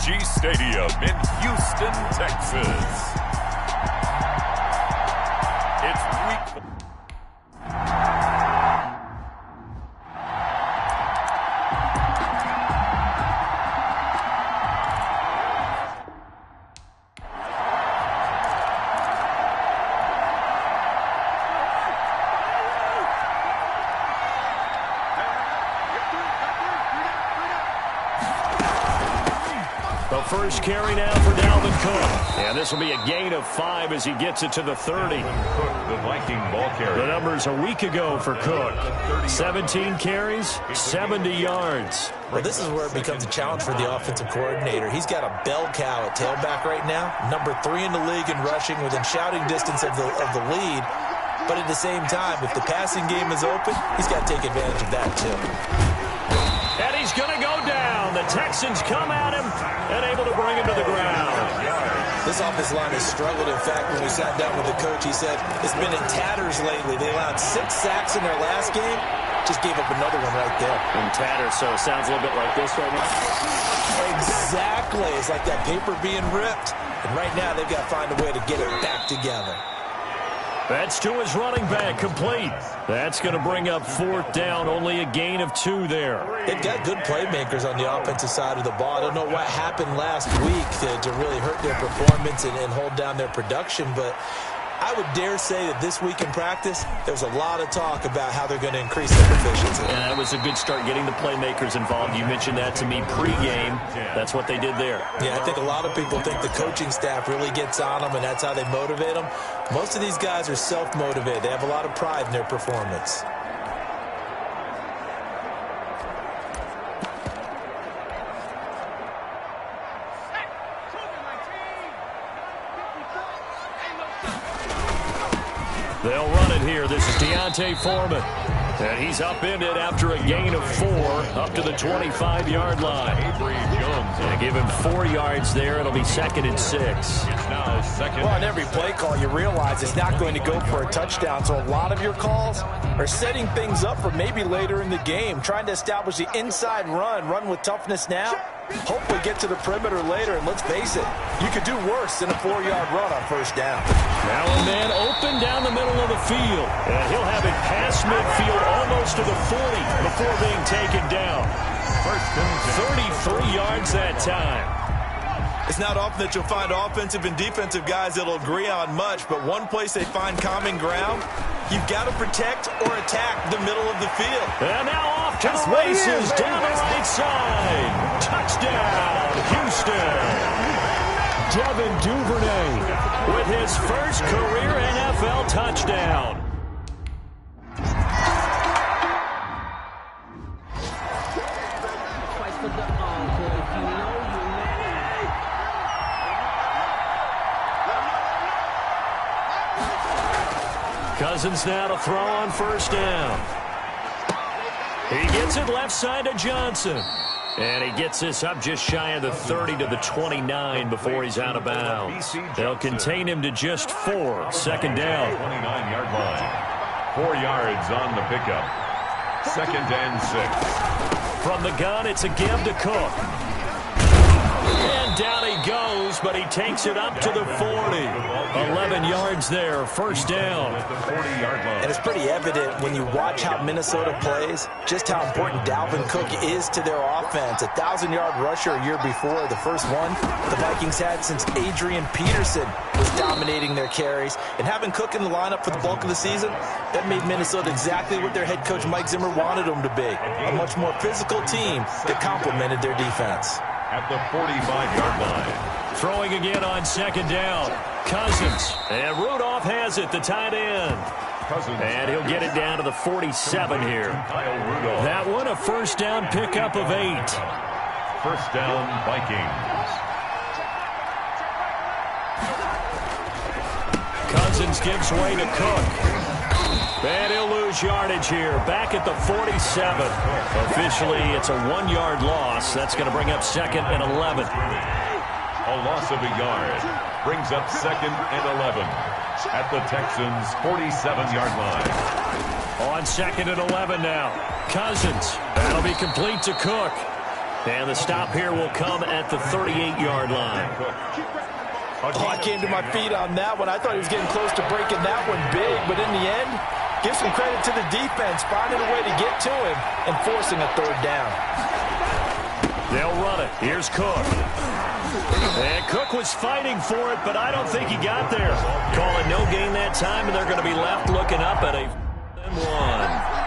AT&T Stadium in Houston, Texas. It's week 4. The first carry now for Dalvin Cook. And this will be a gain of 5 as he gets it to the 30. Cook, the Viking ball carrier. The numbers a week ago for Cook. 17 carries, 70 yards. Well, this is where it becomes a challenge for the offensive coordinator. He's got a bell cow at tailback right now. Number 3 in the league in rushing within shouting distance of the lead. But at the same time, if the passing game is open, he's got to take advantage of that too. And he's going to go down. The Texans come at him and able to bring him to the ground. This offensive line has struggled. In fact, when we sat down with the coach, he said it's been in tatters lately. They allowed 6 sacks in their last game. Just gave up another one right there. In tatters, so it sounds a little bit like this right now. Exactly. It's like that paper being ripped. And right now, they've got to find a way to get it back together. That's to his running back, complete. That's going to bring up 4th down, only a gain of 2 there. They've got good playmakers on the offensive side of the ball. I don't know what happened last week to really hurt their performance and hold down their production, but I would dare say that this week in practice, there's a lot of talk about how they're going to increase their efficiency. And that was a good start getting the playmakers involved. You mentioned that to me pregame. That's what they did there. Yeah, I think a lot of people think the coaching staff really gets on them, and that's how they motivate them. Most of these guys are self-motivated. They have a lot of pride in their performance. They'll run it here. This is Deontay Foreman. And he's upended after a gain of 4 up to the 25-yard line. And give him 4 yards there. It'll be 2nd and 6. It's now 2nd. Well, on every play call, you realize it's not going to go for a touchdown. So a lot of your calls are setting things up for maybe later in the game, trying to establish the inside run with toughness now. Hopefully get to the perimeter later, and let's face it, you could do worse than a 4-yard run on 1st down. Now a man open down the middle of the field, and he'll have it past midfield almost to the 40 before being taken down. 33 yards that time. It's not often that you'll find offensive and defensive guys that'll agree on much, but one place they find common ground, you've got to protect or attack the middle of the field. And now off to the races down the right side. Touchdown, Houston. Devin Duvernay with his first career NFL touchdown. Cousins now to throw on 1st down. He gets it left side to Johnson. And he gets this up just shy of the 30 to the 29 before he's out of bounds. They'll contain him to just 4. 2nd down. 29-yard line. 4 yards on the pickup. 2nd and 6. From the gun, it's a give to Cook. And down he goes, but he takes it up to the 40. 11 yards there, 1st down. And it's pretty evident when you watch how Minnesota plays, just how important Dalvin Cook is to their offense. 1,000-yard rusher a year before, the first one the Vikings had since Adrian Peterson was dominating their carries. And having Cook in the lineup for the bulk of the season, that made Minnesota exactly what their head coach Mike Zimmer wanted them to be. A much more physical team that complemented their defense. At the 45-yard line. Throwing again on 2nd down. Cousins. And Rudolph has it, the tight end. And he'll get it down to the 47 here. That one a 1st down pickup of 8. 1st down, Vikings. Cousins gives way to Cook. And he'll lose yardage here. Back at the 47. Officially, it's a 1-yard loss. That's going to bring up 2nd and 11. A loss of a yard brings up 2nd and 11 at the Texans' 47-yard line. On 2nd and 11 now. Cousins. That'll be complete to Cook. And the stop here will come at the 38-yard line. Oh, I came to my feet on that one. I thought he was getting close to breaking that one big, but in the end, give some credit to the defense, finding a way to get to him and forcing a third down. They'll run it. Here's Cook. And Cook was fighting for it, but I don't think he got there. Call it no gain that time, and they're going to be left looking up at a 1.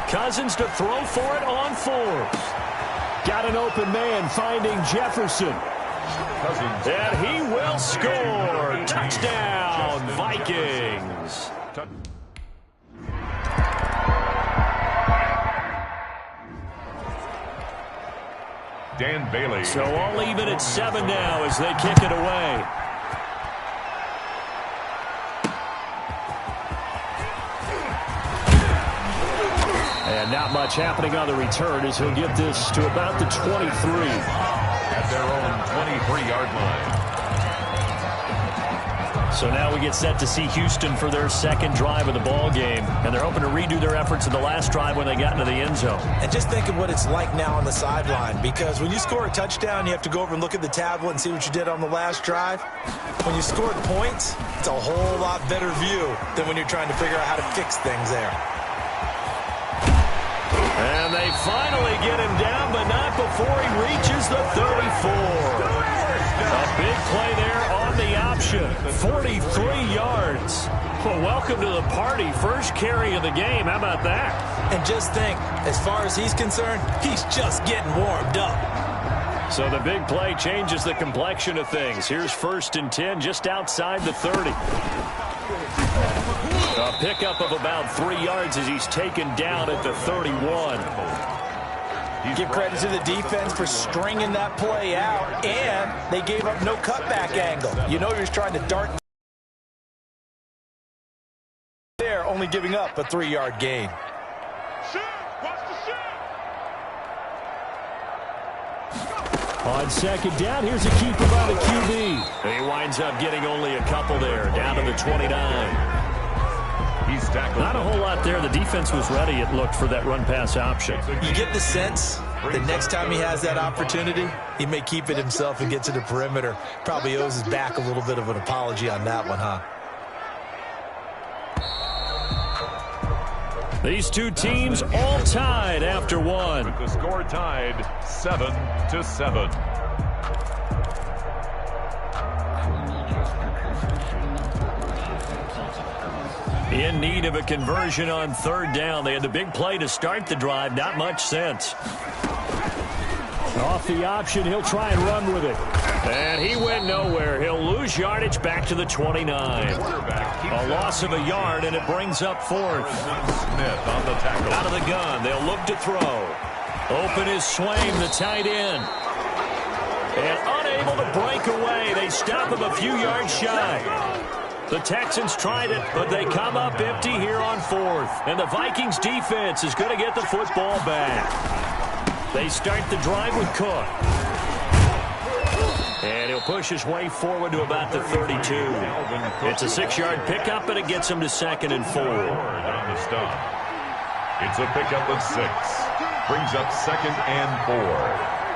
Cousins to throw for it on 4th. Got an open man finding Jefferson. Cousins. And he will score. Touchdown, Vikings. Dan Bailey. So all even at 7 now as they kick it away. And not much happening on the return as he'll get this to about the 23. At their own 23-yard line. So now we get set to see Houston for their second drive of the ball game. And they're hoping to redo their efforts in the last drive when they got into the end zone. And just think of what it's like now on the sideline, because when you score a touchdown, you have to go over and look at the tablet and see what you did on the last drive. When you scored points, it's a whole lot better view than when you're trying to figure out how to fix things there. And they finally get him down, but not before he reaches the 34. A big play there on the option. 43 yards. Well, welcome to the party. First carry of the game. How about that? And just think, as far as he's concerned, he's just getting warmed up. So the big play changes the complexion of things. Here's 1st and 10 just outside the 30. A pickup of about 3 yards as he's taken down at the 31. Give credit to the defense for stringing that play out, and they gave up no cutback angle. You know you're trying to dart there, only giving up a 3-yard gain. On 2nd down, here's a keeper by the QB. He winds up getting only a couple there, down to the 29. He's tackled. Not a whole lot there. The defense was ready, it looked, for that run-pass option. You get the sense that next time he has that opportunity, he may keep it himself and get to the perimeter. Probably owes his back a little bit of an apology on that one, huh? These two teams all tied after one. With the score tied 7-7. In need of a conversion on 3rd down. They had the big play to start the drive. Not much sense. Off the option, he'll try and run with it. And he went nowhere. He'll lose yardage back to the 29. A loss of a yard, and it brings up 4th. Smith on the tackle. Out of the gun. They'll look to throw. Open is Swain, the tight end. And unable to break away. They stop him a few yards shy. The Texans tried it, but they come up empty here on 4th. And the Vikings defense is going to get the football back. They start the drive with Cook. And he'll push his way forward to about the 32. It's a 6-yard pickup, and it gets him to 2nd and 4. On the stop. It's a pickup of 6. Brings up 2nd and 4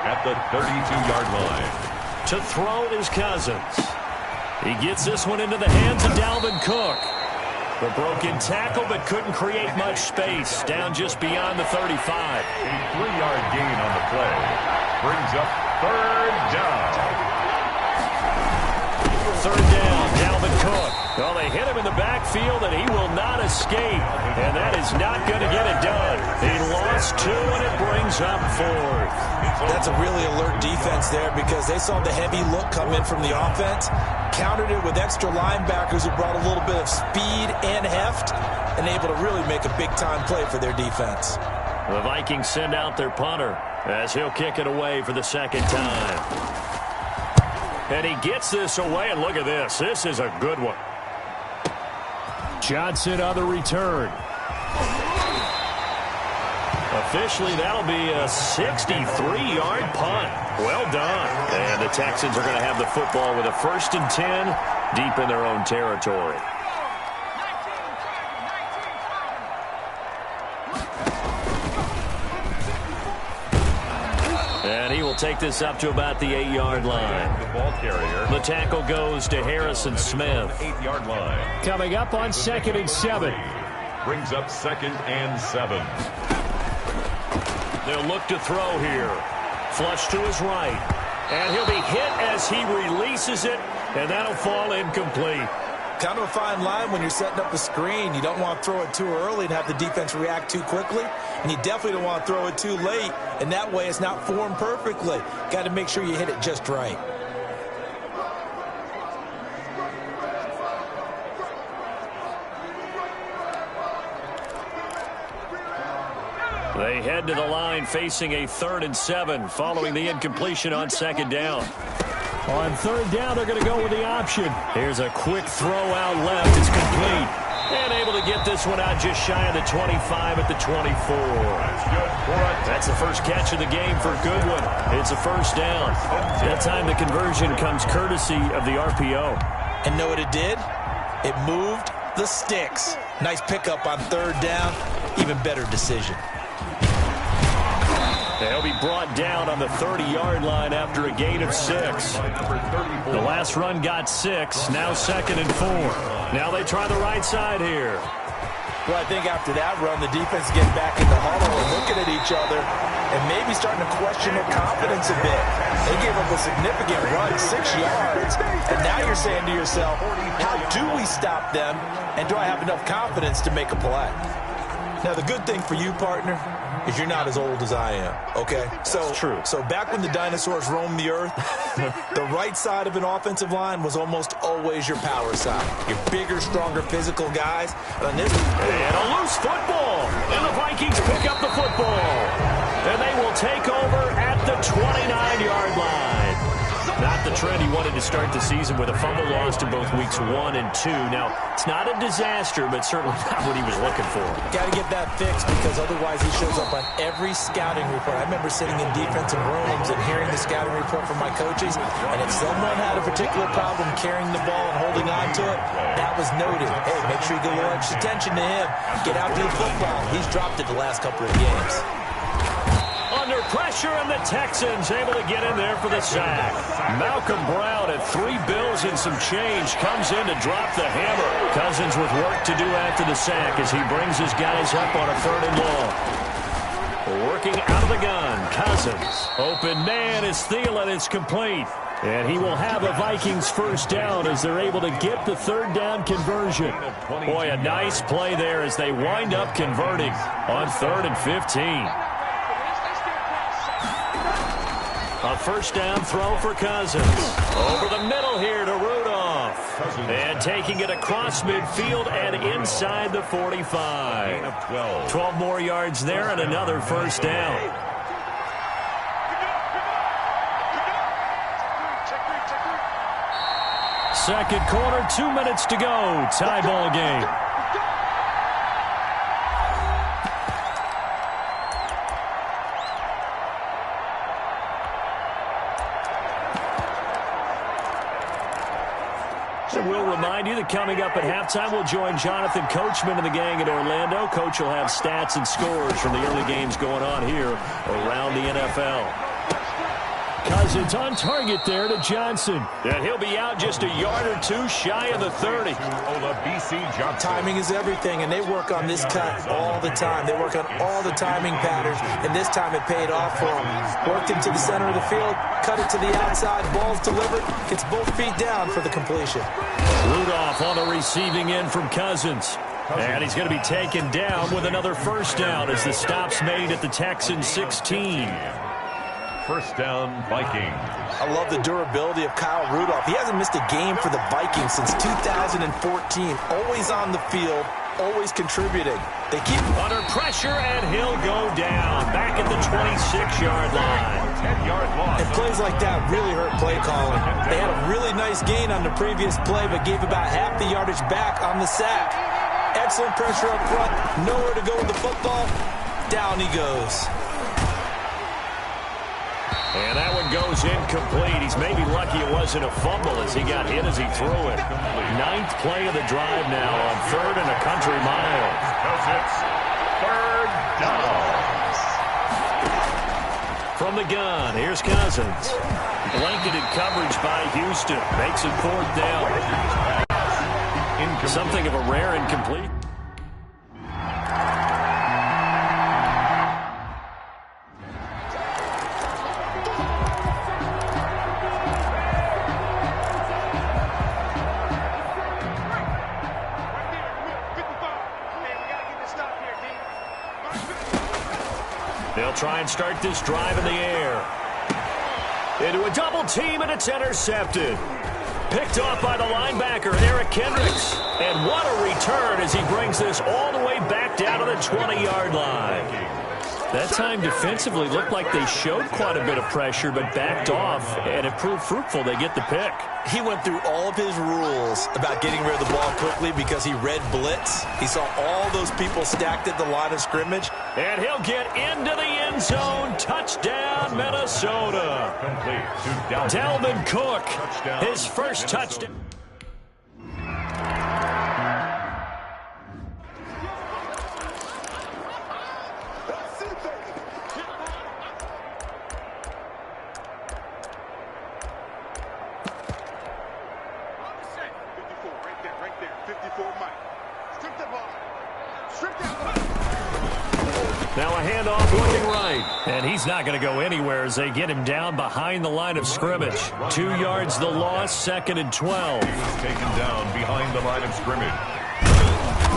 at the 32-yard line. To throw is Cousins. He gets this one into the hands of Dalvin Cook. The broken tackle, but couldn't create much space. Down just beyond the 35. A 3-yard gain on the play. Brings up 3rd down. 3rd down, Dalvin Cook. Well, they hit him in the backfield, and he will not escape. And that is not going to get it done. He lost 2, and it brings up 4th. That's a really alert defense there, because they saw the heavy look come in from the offense, countered it with extra linebackers who brought a little bit of speed and heft, and able to really make a big-time play for their defense. The Vikings send out their punter as he'll kick it away for the 2nd time. And he gets this away, and look at this. This is a good one. Johnson on the return. Officially, that'll be a 63-yard punt. Well done. And the Texans are going to have the football with a 1st and 10 deep in their own territory. And he will take this up to about the 8-yard line. The ball carrier. The tackle goes to Harrison Smith. 8-yard line. Coming up on 2nd and 7. Brings up 2nd and 7. They'll look to throw here. Flush to his right. And he'll be hit as he releases it, and that'll fall incomplete. Kind of a fine line when you're setting up a screen. You don't want to throw it too early and have the defense react too quickly. And you definitely don't want to throw it too late. And that way it's not formed perfectly. Got to make sure you hit it just right. They head to the line facing a 3rd and 7 following the incompletion on 2nd down. On 3rd down, they're going to go with the option. Here's a quick throw out left. It's complete. And able to get this one out just shy of the 25 at the 24. That's the first catch of the game for Goodwin. It's a 1st down. That time the conversion comes courtesy of the RPO. And know what it did? It moved the sticks. Nice pickup on 3rd down. Even better decision. They'll be brought down on the 30-yard line after a gain of 6. The last run got 6. Now 2nd and 4. Now they try the right side here. Well, I think after that run, the defense getting back in the huddle and looking at each other and maybe starting to question their confidence a bit. They gave up a significant run, 6 yards, and now you're saying to yourself, how do we stop them, and do I have enough confidence to make a play? Now, the good thing for you, partner, is you're not as old as I am, okay? That's true. So back when the dinosaurs roamed the earth, the right side of an offensive line was almost always your power side. Your bigger, stronger, physical guys. And on this, and a loose football. And the Vikings pick up the football. And they will take over at the 29-yard line. Not the trend he wanted to start the season with a fumble lost in both weeks 1 and 2. Now, it's not a disaster, but certainly not what he was looking for. Got to get that fixed because otherwise he shows up on every scouting report. I remember sitting in defensive rooms and hearing the scouting report from my coaches, and if someone had a particular problem carrying the ball and holding on to it, that was noted. Hey, make sure you get a little extra attention to him. Get out to the football. He's dropped it the last couple of games. Under pressure, and the Texans able to get in there for the sack. Malcolm Brown at 3 bills and some change comes in to drop the hammer. Cousins with work to do after the sack as he brings his guys up on a 3rd and long. Working out of the gun, Cousins. Open man is Thielen. It's complete. And he will have a Vikings 1st down as they're able to get the 3rd down conversion. Boy, a nice play there as they wind up converting on 3rd and 15. A 1st down throw for Cousins. Over the middle here to Rudolph. And taking it across midfield and inside the 45. 12 more yards there and another 1st down. Second quarter, 2 minutes to go. Tie ball game. We'll remind you that coming up at halftime, we'll join Jonathan Coachman and the gang in Orlando. Coach will have stats and scores from the early games going on here around the NFL. Cousins on target there to Johnson. And he'll be out just a yard or 2 shy of the 30. Timing is everything, and they work on this cut all the time. They work on all the timing patterns, and this time it paid off for them. Worked him to the center of the field, cut it to the outside, ball's delivered, gets both feet down for the completion. Rudolph on the receiving end from Cousins. And he's going to be taken down with another 1st down as the stop's made at the Texans 16. 1st down, Vikings. I love the durability of Kyle Rudolph. He hasn't missed a game for the Vikings since 2014. Always on the field, always contributing. They keep under pressure, and he'll go down back at the 26-yard line. 10-yard loss. And plays like that really hurt play calling. They had a really nice gain on the previous play, but gave about half the yardage back on the sack. Excellent pressure up front. Nowhere to go with the football. Down he goes. And that one goes incomplete. He's maybe lucky it wasn't a fumble as he got hit as he threw it. 9th play of the drive now on 3rd and a country mile. Because it's 3rd down. From the gun, here's Cousins. Blanketed coverage by Houston. Makes it 4th down. Something of a rare incomplete. They'll try and start this drive in the air. Into a double team, and it's intercepted. Picked off by the linebacker, Eric Kendricks. And what a return as he brings this all the way back down to the 20-yard line. That time defensively looked like they showed quite a bit of pressure, but backed off, and it proved fruitful. They get the pick. He went through all of his rules about getting rid of the ball quickly because he read blitz. He saw all those people stacked at the line of scrimmage. And he'll get into the end zone. Touchdown, Minnesota. Complete to Dalvin Cook, his first touchdown. Now a handoff looking right. And he's not going to go anywhere as they get him down behind the line of scrimmage. 2 yards the loss, 2nd and 12. He was taken down behind the line of scrimmage.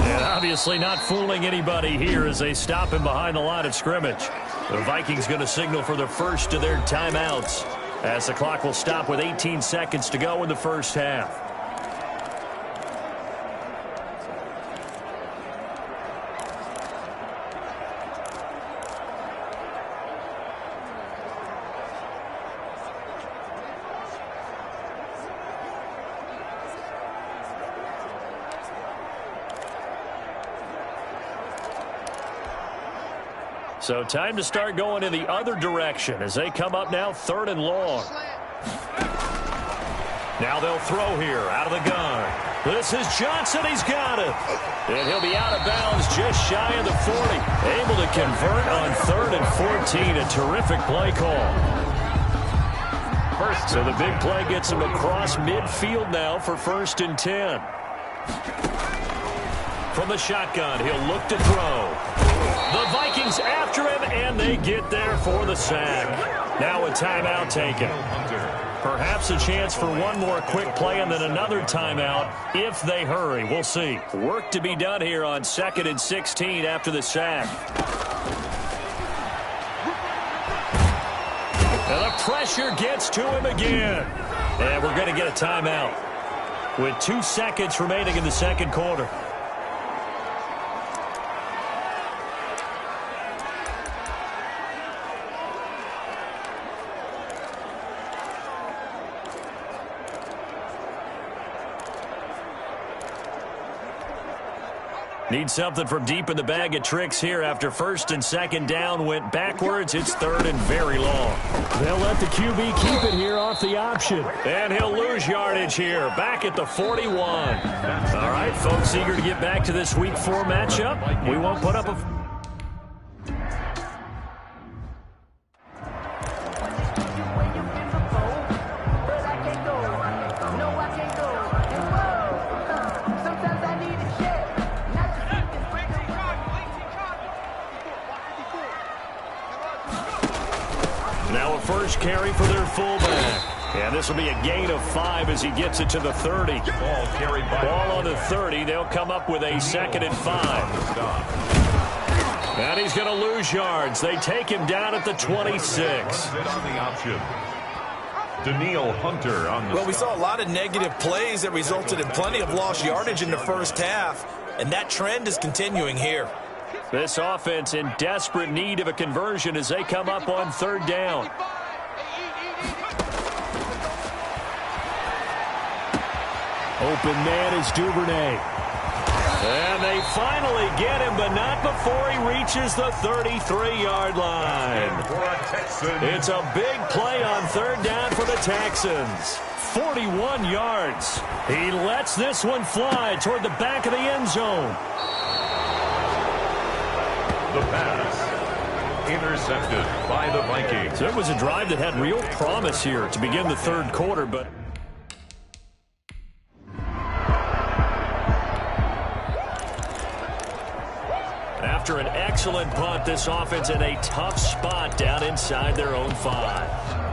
And obviously not fooling anybody here as they stop him behind the line of scrimmage. The Vikings going to signal for the first of their timeouts as the clock will stop with 18 seconds to go in the first half. So time to start going in the other direction as they come up now 3rd and long. Now they'll throw here out of the gun. This is Johnson. He's got it. And he'll be out of bounds just shy of the 40. Able to convert on 3rd and 14. A terrific play call. So the big play gets him across midfield now for 1st and 10. From the shotgun, he'll look to throw. The Vikings after him, and they get there for the sack. Now a timeout taken. Perhaps a chance for one more quick play and then another timeout if they hurry. We'll see. Work to be done here on 2nd and 16 after the sack. And the pressure gets to him again. And we're going to get a timeout with 2 seconds remaining in the second quarter. Need something from deep in the bag of tricks here after 1st and 2nd down went backwards. It's 3rd and very long. They'll let the QB keep it here off the option. And he'll lose yardage here. Back at the 41. All right, folks, eager to get back to this Week 4 matchup. We won't put up a... First carry for their fullback. And this will be a gain of 5 as he gets it to the 30. Ball on the 30. They'll come up with a 2nd and 5. And he's going to lose yards. They take him down at the 26. Daniil Hunter on the Well, we saw a lot of negative plays that resulted in plenty of lost yardage in the first half. And that trend is continuing here. This offense in desperate need of a conversion as they come up on 3rd down. Open man is Duvernay. And they finally get him, but not before he reaches the 33-yard line. It's a big play on third down for the Texans. 41 yards. He lets this one fly toward the back of the end zone. The pass. Intercepted by the Vikings. So it was a drive that had real promise here to begin the third quarter, but... After an excellent punt, this offense in a tough spot down inside their own 5.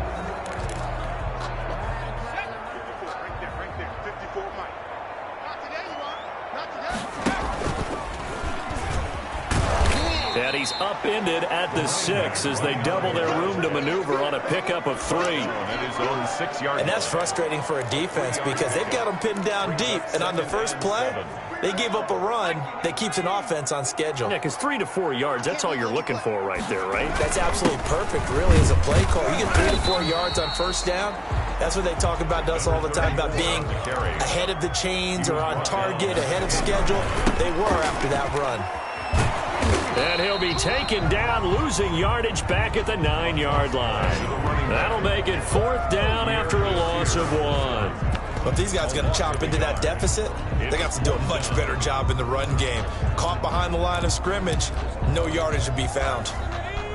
And he's upended at the 6 as they double their room to maneuver on a pickup of 3. And that's frustrating for a defense because they've got them pinned down deep. And on the first play, they gave up a run that keeps an offense on schedule. Yeah, because 3 to 4 yards, that's all you're looking for right there, right? That's absolutely perfect, really, as a play call. You get 3 to 4 yards on first down. That's what they talk about us all the time, about being ahead of the chains or on target, ahead of schedule. They were after that run. And he'll be taken down, losing yardage back at the 9-yard line. That'll make it 4th down after a loss of 1. But if these guys are going to chop into that deficit, they got to do a much better job in the run game. Caught behind the line of scrimmage, no yardage to be found.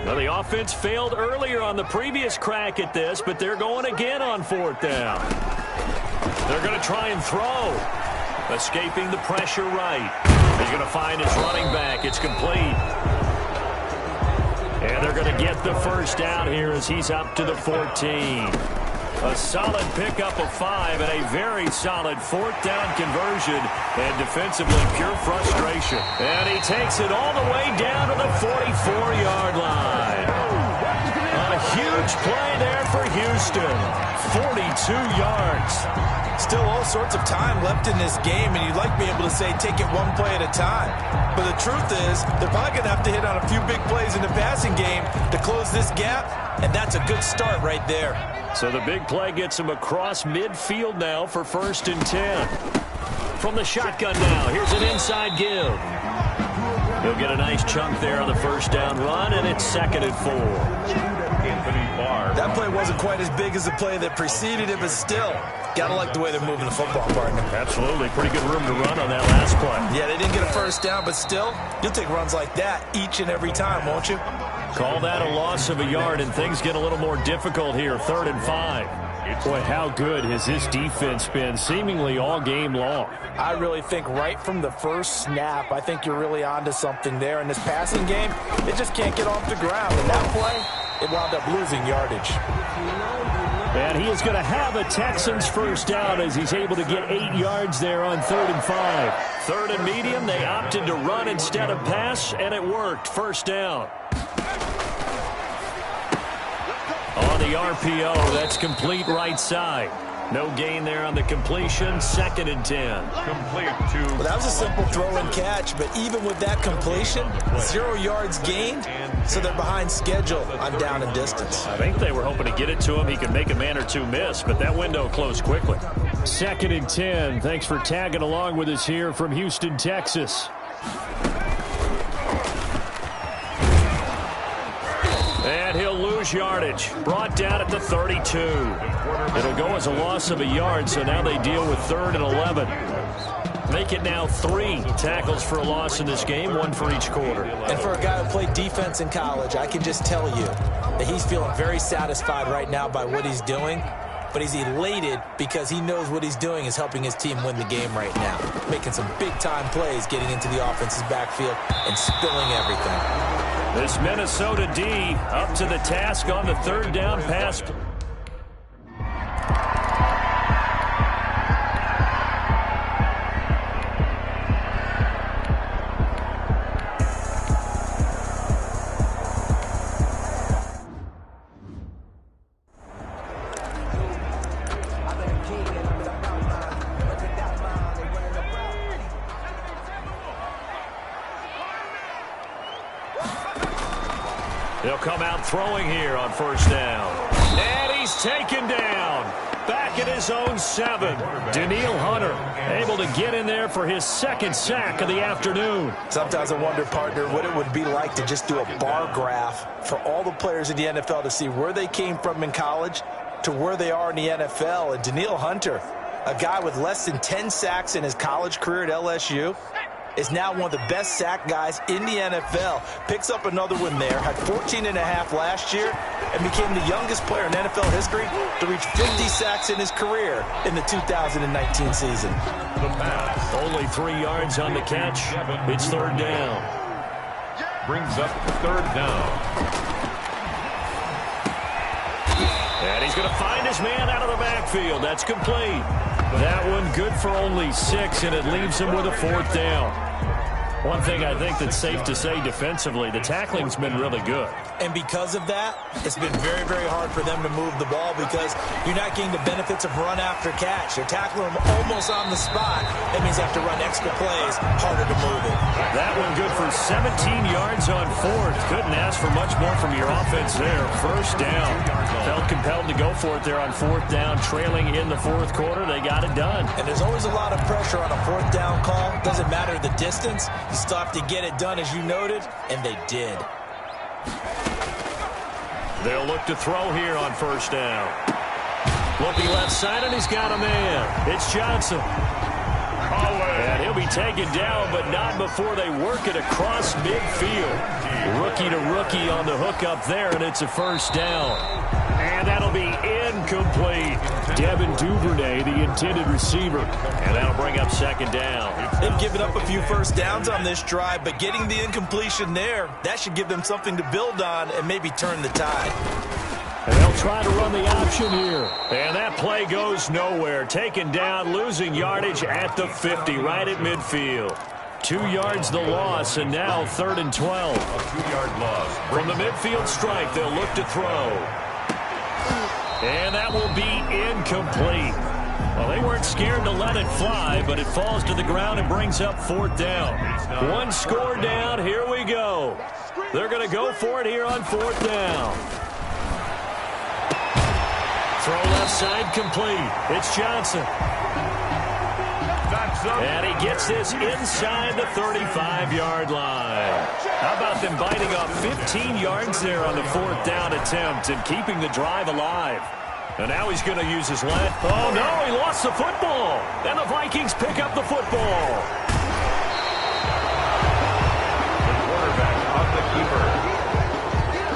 Now, the offense failed earlier on the previous crack at this, but they're going again on 4th down. They're going to try and throw. Escaping the pressure right. He's going to find his running back. It's complete. And they're going to get the first down here as he's up to the 14. A solid pickup of 5 and a very solid 4th down conversion. And defensively, pure frustration. And he takes it all the way down to the 44-yard line. A huge play there for Houston. 42 yards. Still all sorts of time left in this game, and you'd like to be able to say take it one play at a time. But the truth is, they're probably going to have to hit on a few big plays in the passing game to close this gap, and that's a good start right there. So the big play gets him across midfield now for 1st and 10. From the shotgun now, here's an inside give. He'll get a nice chunk there on the first down run, and it's 2nd and 4. That play wasn't quite as big as the play that preceded it, but still, gotta like the way they're moving the football, partner. Absolutely. Pretty good room to run on that last play. Yeah, they didn't get a first down, but still, you'll take runs like that each and every time, won't you? Call that a loss of a yard, and things get a little more difficult here. 3rd and 5. Boy, how good has this defense been seemingly all game long? I really think right from the first snap, I think you're really onto something there. In this passing game, it just can't get off the ground. And that play, it wound up losing yardage. And he is going to have a Texans first down as he's able to get 8 yards there on 3rd and 5. 3rd and medium, they opted to run instead of pass, and it worked. First down. On the RPO, that's complete right side. No gain there on the completion. 2nd and 10. Complete to... Well, that was a simple throw and catch, but even with that completion, 0 yards gained, so they're behind schedule on down and distance. I think they were hoping to get it to him. He could make a man or two miss, but that window closed quickly. 2nd and 10. Thanks for tagging along with us here from Houston, Texas. And he'll lose yardage. Brought down at the 32. It'll go as a loss of a yard, so now they deal with 3rd and 11. Make it now 3 tackles for a loss in this game, 1 for each quarter. And for a guy who played defense in college, I can just tell you that he's feeling very satisfied right now by what he's doing. But he's elated because he knows what he's doing is helping his team win the game right now. Making some big-time plays, getting into the offense's backfield and spilling everything. This Minnesota D up to the task on the 3rd down pass. They'll come out throwing here on 1st down. And he's taken down. back at his own 7. Danielle Hunter able to get in there for his second sack of the afternoon. Sometimes I wonder, partner, what it would be like to just do a bar graph for all the players in the NFL to see where they came from in college to where they are in the NFL. And Danielle Hunter, a guy with less than 10 sacks in his college career at LSU, is now one of the best sack guys in the NFL. Picks up another one there, had 14.5 last year, and became the youngest player in NFL history to reach 50 sacks in his career in the 2019 season. The pass. Only 3 yards on the catch. It's third down. Brings up third down. And he's going to find his man out of the backfield. That's complete. That one good for only 6, and it leaves him with a fourth down. One thing I think that's safe to say defensively, the tackling's been really good. And because of that, it's been very, very hard for them to move the ball because you're not getting the benefits of run after catch. You're tackling them almost on the spot. That means you have to run extra plays, harder to move it. That one good for 17 yards on fourth. Couldn't ask for much more from your offense there. First down. Felt compelled to go for it there on fourth down, trailing in the fourth quarter. They got it done. And there's always a lot of pressure on a fourth down call. Doesn't matter the distance. You still have to get it done, as you noted, and they did. They'll look to throw here on first down. Looking left side, and he's got a man. It's Johnson. And he'll be taken down, but not before they work it across midfield. Rookie to rookie on the hook up there, and it's a first down. And that'll be incomplete. Devin Duvernay, the intended receiver. And that'll bring up second down. They've given up a few first downs on this drive, but getting the incompletion there, that should give them something to build on and maybe turn the tide. And they'll try to run the option here. And that play goes nowhere. Taken down, losing yardage at the 50, right at midfield. 2 yards the loss, and now 3rd and 12. A 2-yard loss. From the midfield strike, they'll look to throw. And that will be incomplete. Well, they weren't scared to let it fly, but it falls to the ground and brings up fourth down. 1 score down. Here we go. They're going to go for it here on fourth down. Throw left side complete. It's Johnson. And he gets this inside the 35-yard line. How about them biting off 15 yards there on the fourth down attempt and keeping the drive alive? And now he's going to use his left. Oh, no, he lost the football. And the Vikings pick up the football. The quarterback of the keeper.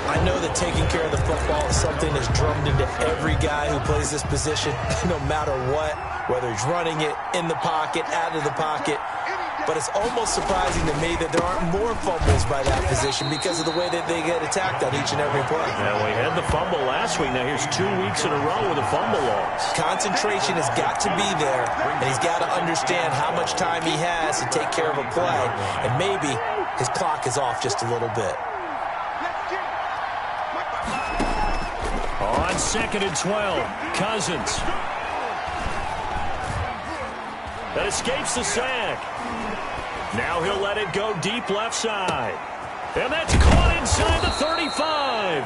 I know that taking care of the football is something that's drummed into every guy who plays this position, no matter what, whether he's running it, in the pocket, out of the pocket. But it's almost surprising to me that there aren't more fumbles by that position because of the way that they get attacked on each and every play. Now, we had the fumble last week. Now, here's 2 weeks in a row with a fumble loss. Concentration has got to be there, and he's got to understand how much time he has to take care of a play. And maybe his clock is off just a little bit. On 2nd and 12, Cousins. That escapes the sack. Now he'll let it go deep left side. And that's caught inside the 35.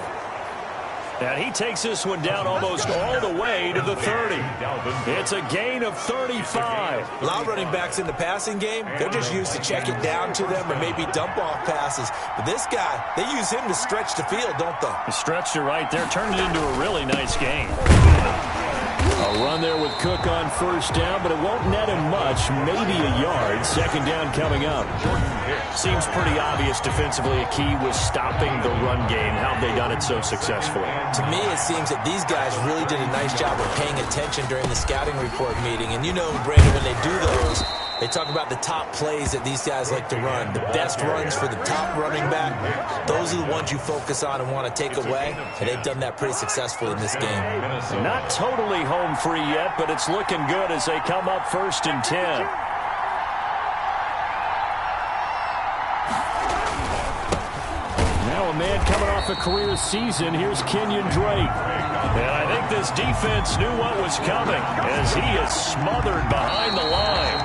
And he takes this one down almost all the way to the 30. It's a gain of 35. A lot of running backs in the passing game, they're just used to check it down to them or maybe dump off passes. But this guy, they use him to stretch the field, don't they? He stretched it right there, turned it into a really nice game. A run there with Cook on first down, but it won't net him much, maybe a yard. Second down coming up. Seems pretty obvious defensively a key was stopping the run game. How have they done it so successfully? To me, it seems that these guys really did a nice job of paying attention during the scouting report meeting. And you know, Brandon, when they do those, they talk about the top plays that these guys like to run. The best runs for the top running back, those are the ones you focus on and want to take away. And they've done that pretty successfully in this game. Not totally home free yet, but it's looking good as they come up 1st and 10. Now a man coming off a career season. Here's Kenyon Drake. And I think this defense knew what was coming as he is smothered behind the line.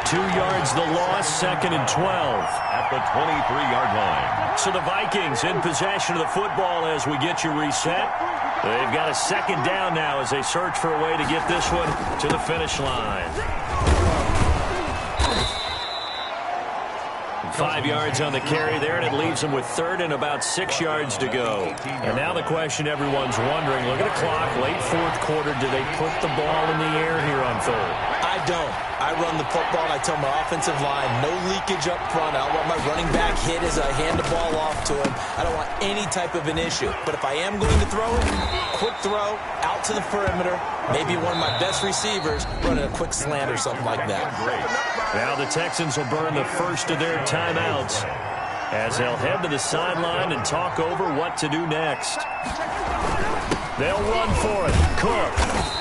2 yards the loss, 2nd and 12. At the 23-yard line. So the Vikings in possession of the football as we get you reset. They've got a 2nd down now as they search for a way to get this one to the finish line. 5 yards on the carry there, and it leaves them with 3rd and about 6 yards to go. And now the question everyone's wondering, look at the clock, late 4th quarter, do they put the ball in the air here on 3rd? I don't. I run the football, and I tell my offensive line, no leakage up front. I don't want my running back hit as I hand the ball off to him. I don't want any type of an issue. But if I am going to throw it, quick throw, out to the perimeter, maybe one of my best receivers running a quick slant or something like that. Now the Texans will burn the first of their timeouts as they'll head to the sideline and talk over what to do next. They'll run for it. Cook.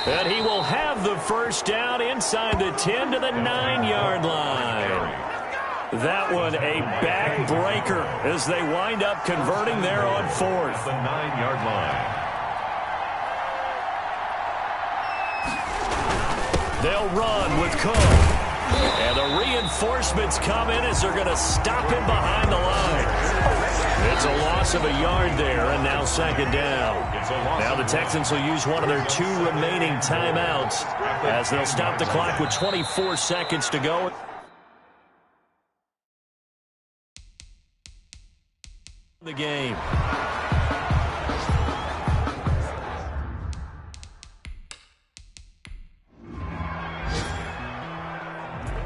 And he will have the first down inside the 10 to the 9-yard line. That one a backbreaker as they wind up converting there on 4th. The 9-yard line. They'll run with Cook. And the reinforcements come in as they're going to stop him behind the line. It's a loss of a yard there, and now 2nd down. Now the Texans will use one of their 2 remaining timeouts as they'll stop the clock with 24 seconds to go. The game.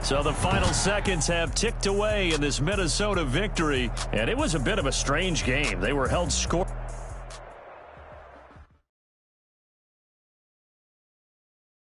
So the final seconds have ticked away in this Minnesota victory, and it was a bit of a strange game. They were held score.